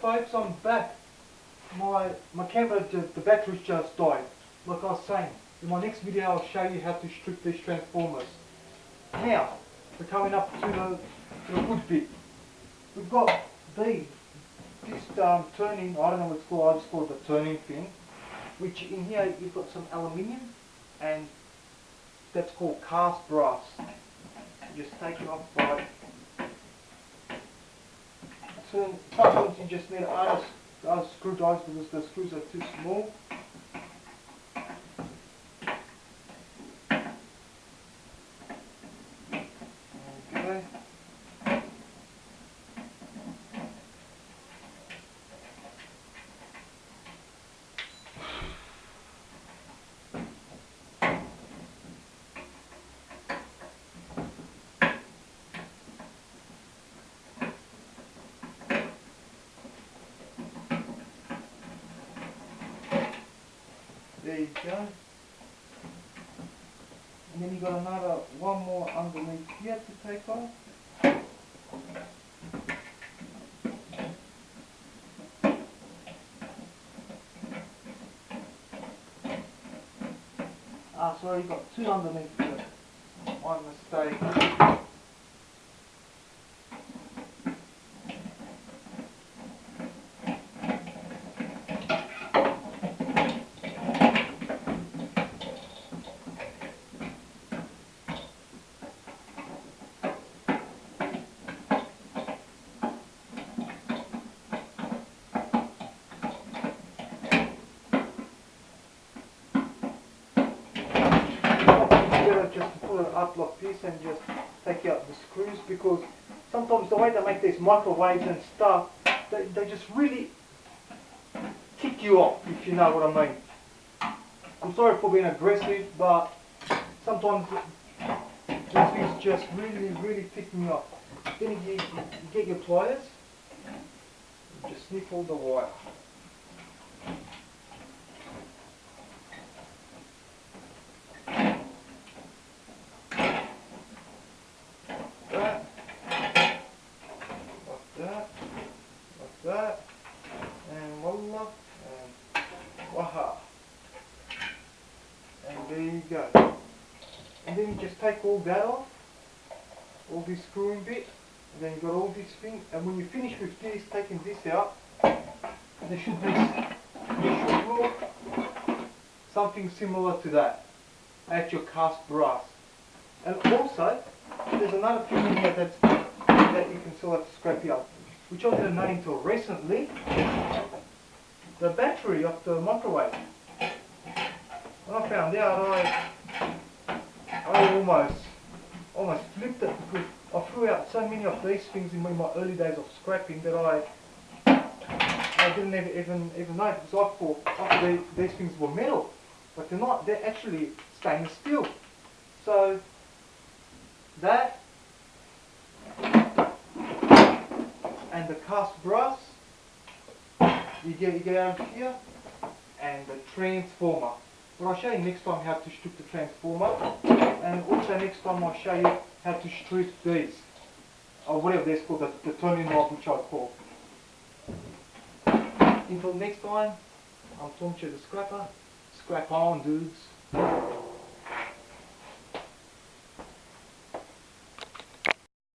folks, I'm back. My camera, the battery's just died. Like I was saying, in my next video I'll show you how to strip these transformers. Now, we're coming up to the good bit. We've got this turning, I don't know what it's called, I just call it the turning thing. Which in here you've got some aluminium and that's called cast brass. You just take it off by sometimes you just need to screwdrivers because the screws are too small. Okay. There you go. And then you got one more underneath here to take off. Sorry, you got two underneath here. My mistake. Just to put an uplot piece and just take out the screws, because sometimes the way they make these microwaves and stuff, they just really tick you off, if you know what I mean. I'm sorry for being aggressive, but sometimes these things just really tick me off. Then you get your pliers, just snip all the wire. That, and voila, and waha, and there you go. And then you just take all that off, all this screwing bit, and then you got all these things, and when you finish with this, taking this out, there should look something similar to that, at your cast brass. And also, there's another thing in here that you can still have to scrape out, which I didn't know until recently, the battery of the microwave. When I found out, I almost flipped it, because I threw out so many of these things in my early days of scrapping that I didn't even know, because I thought these things were metal, but they're not, they're actually stainless steel. So that and the cast brass, you get out of here, and the transformer. But I'll show you next time how to strip the transformer, and also next time I'll show you how to strip these, or whatever they're called, the turning knob, which I call. Until next time, I'm Tomche the Scrapper. Scrap on, dudes.